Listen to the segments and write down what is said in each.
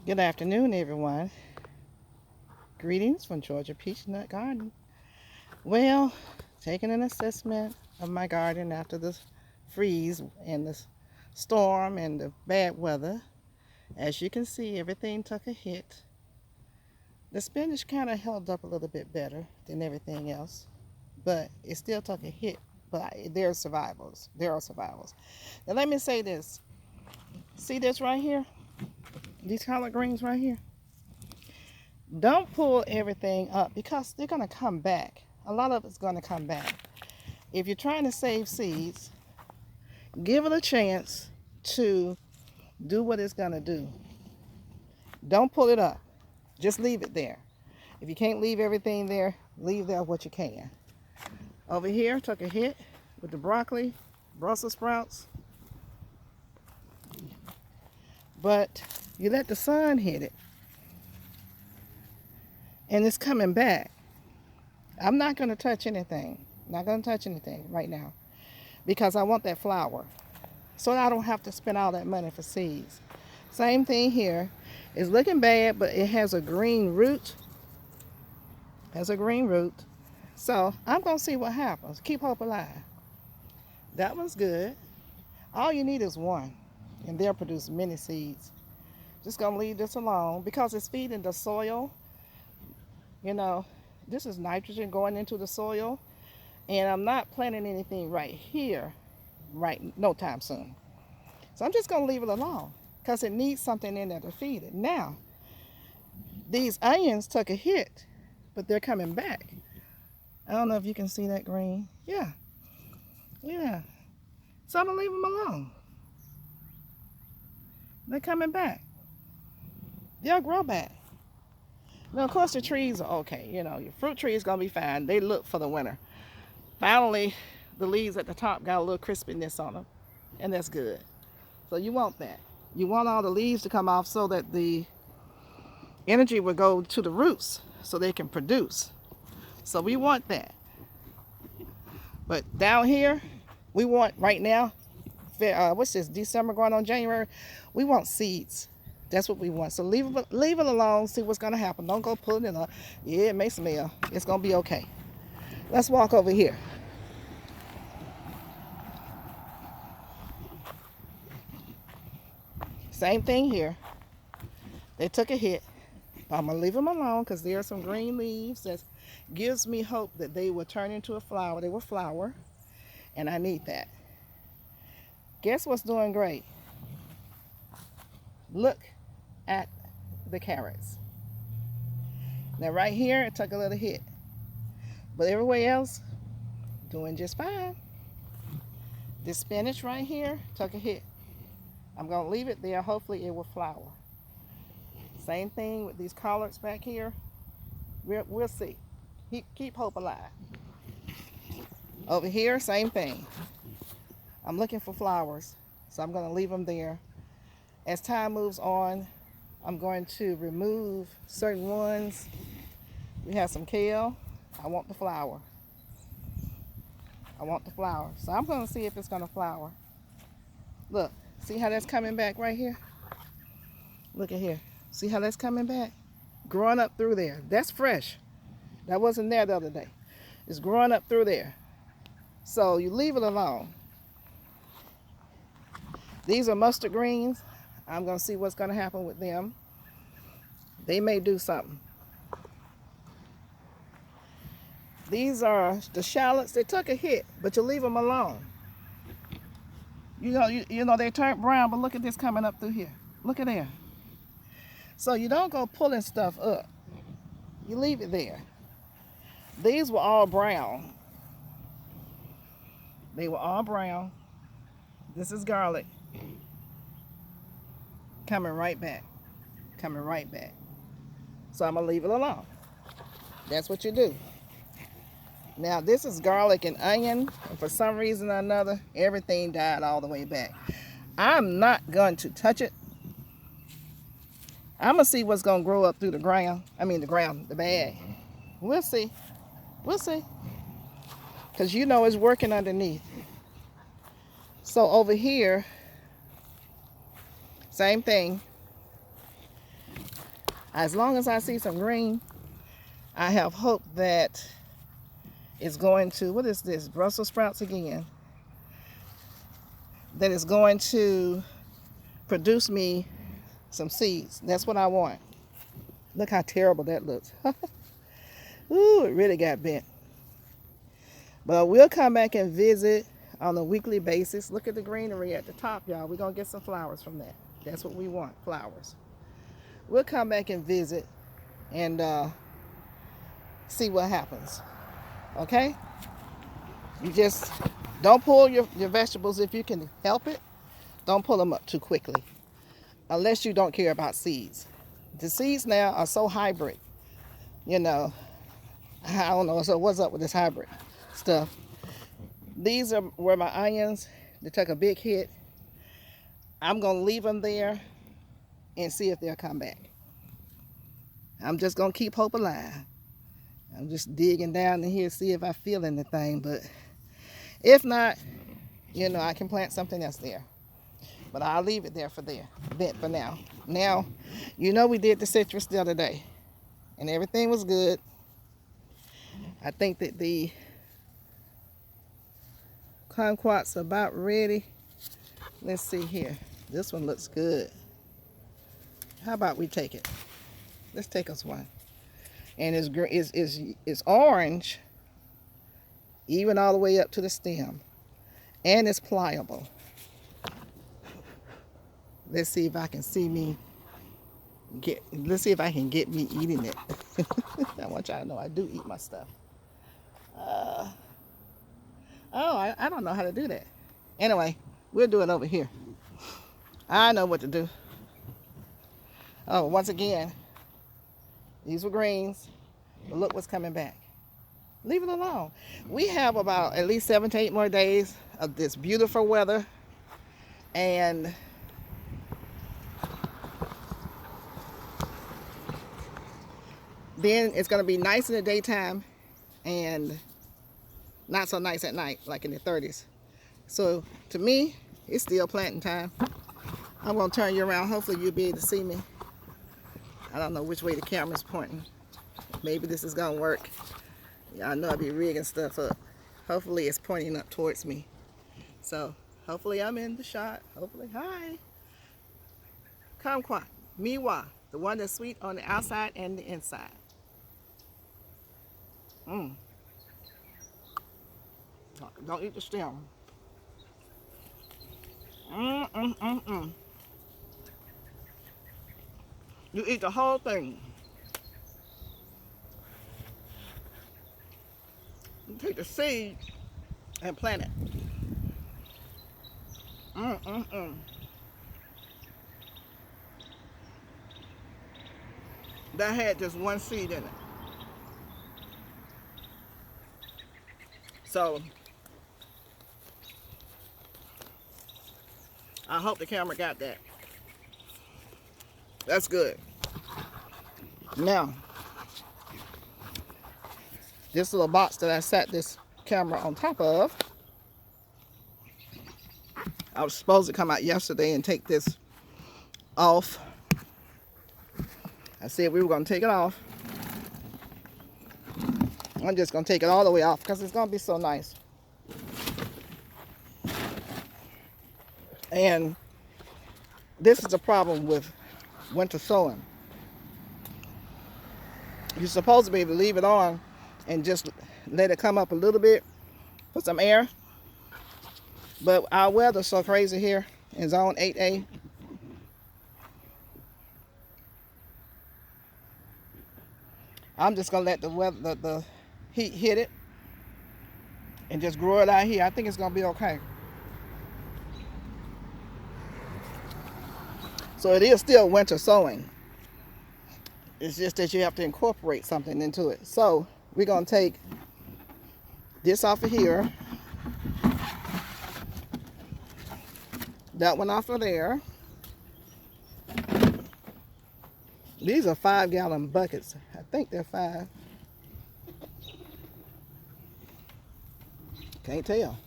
Good afternoon, everyone. Greetings from Georgia Peach Nut Garden. Well, taking an assessment of my garden after the freeze and the storm and the bad weather. As you can see, everything took a hit. The spinach kind of held up a little bit better than everything else, but it still took a hit. But there are survivals. There are survivals. Now let me say this. See this right here? These collard greens right here? Don't pull everything up because they're going to come back. A lot of it's going to come back. If you're trying to save seeds, give it a chance to do what it's going to do. Don't pull it up. Just leave it there. If you can't leave everything there, leave there what you can. Over here, took a hit with the broccoli, Brussels sprouts. But you let the sun hit it, and it's coming back. I'm not going to touch anything. Not going to touch anything right now because I want that flower so that I don't have to spend all that money for seeds. Same thing here. It's looking bad, but it has a green root. So I'm going to see what happens. Keep hope alive. That one's good. All you need is one, and they'll produce many seeds. Just going to leave this alone because it's feeding the soil. You know, this is nitrogen going into the soil, and I'm not planting anything right here, no time soon. So I'm just going to leave it alone because it needs something in there to feed it. Now, these onions took a hit, but they're coming back. I don't know if you can see that green. Yeah. So I'm going to leave them alone. They're coming back. They'll grow back. Now, of course, the trees are okay. You know, your fruit tree is going to be fine. They look for the winter. Finally, the leaves at the top got a little crispiness on them, and that's good. So you want that. You want all the leaves to come off so that the energy will go to the roots so they can produce. So we want that. But down here, we want right now, what's this, December going on January, we want seeds. That's what we want. So leave it alone, see what's going to happen. Don't go pulling it up. Yeah, it may smell. It's going to be okay. Let's walk over here. Same thing here. They took a hit. I'm going to leave them alone because there are some green leaves that gives me hope that they will turn into a flower. They will flower, and I need that. Guess what's doing great? Look at the carrots. Now right here, it took a little hit. But everywhere else, doing just fine. This spinach right here took a hit. I'm going to leave it there. Hopefully it will flower. Same thing with these collards back here. We'll see. Keep hope alive. Over here, same thing. I'm looking for flowers, so I'm going to leave them there. As time moves on, I'm going to remove certain ones. We have some kale. I want the flower. So I'm going to see if it's going to flower. Look, see how that's coming back right here? Look at here. See how that's coming back? Growing up through there. That's fresh. That wasn't there the other day. It's growing up through there. So you leave it alone. These are mustard greens. I'm going to see what's going to happen with them. They may do something. These are the shallots. They took a hit, but you leave them alone. You know they turned brown, but look at this coming up through here. Look at there. So you don't go pulling stuff up. You leave it there. These were all brown. They were all brown. This is garlic. Coming right back. So I'm going to leave it alone. That's what you do. Now this is garlic and onion, and for some reason or another, everything died all the way back. I'm not going to touch it. I'm going to see what's going to grow up through the ground. The bag. We'll see. Because you know it's working underneath. So over here, same thing. As long as I see some green, I have hope that it's going to, what is this, Brussels sprouts again, that it's going to produce me some seeds. That's what I want. Look how terrible that looks. Ooh, it really got bent. But we'll come back and visit on a weekly basis. Look at the greenery at the top, y'all. We're going to get some flowers from that. That's what we want, flowers. We'll come back and visit and see what happens. Okay? You just don't pull your vegetables if you can help it. Don't pull them up too quickly. Unless you don't care about seeds. The seeds now are so hybrid. You know, I don't know. So what's up with this hybrid stuff? These were my onions. They took a big hit. I'm going to leave them there and see if they'll come back. I'm just going to keep hope alive. I'm just digging down in here to see if I feel anything. But if not, you know, I can plant something else there. But I'll leave it there for now. Now, you know we did the citrus the other day. And everything was good. I think that the kumquats are about ready. Let's see here. This one looks good. How about we take it? Let's take us one. And it's orange, even all the way up to the stem. And it's pliable. Let's see if I can let's see if I can get me eating it. I want y'all to know I do eat my stuff. I don't know how to do that. Anyway, we'll do it over here. I know what to do. Oh, once again, these were greens, but look what's coming back. Leave it alone. We have about at least 7 to 8 more days of this beautiful weather, and then it's going to be nice in the daytime and not so nice at night, like in the 30s. So to me, it's still planting time. I'm going to turn you around. Hopefully you'll be able to see me. I don't know which way the camera's pointing. Maybe this is going to work. Y'all know I be rigging stuff up. Hopefully it's pointing up towards me. So hopefully I'm in the shot. Hopefully. Hi. Kumquat. Miwa. The one that's sweet on the outside and the inside. Don't eat the stem. You eat the whole thing. You take the seed and plant it. That had just one seed in it. So I hope the camera got that. That's good. Now, this little box that I sat this camera on top of, I was supposed to come out yesterday and take this off. I said we were going to take it off. I'm just going to take it all the way off because it's going to be so nice. And this is the problem with winter sowing. You're supposed to be able to leave it on and just let it come up a little bit for some air. But our weather's so crazy here in zone 8A. I'm just going to let the weather, the heat hit it and just grow it out here. I think it's going to be okay. So it is still winter sowing. It's just that you have to incorporate something into it. So we're going to take this off of here. That one off of there. These are 5-gallon buckets. I think they're 5. Can't tell.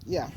Yeah.